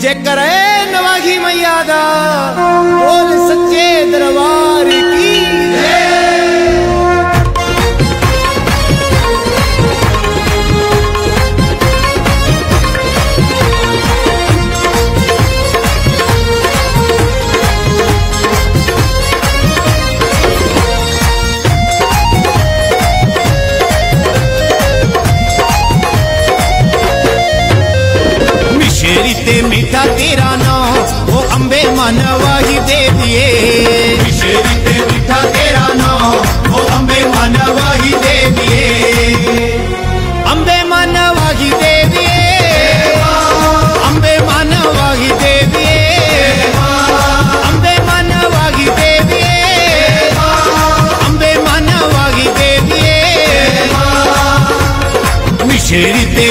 जे करे नवागी मैया दा बोल सच्चे दरबार की ते मीठा तेरा नाम वो अम्बे मानवाही दे दिए। शेरी ते मीठा तेरा नाम वो अम्बे मानवाही दे दिए। अम्बे मानवाही दे दिए। अम्बे मानवाही दे दिए। अम्बे मानवाही दे दिए। अम्बे मानवाही दे दिए। शेरी ते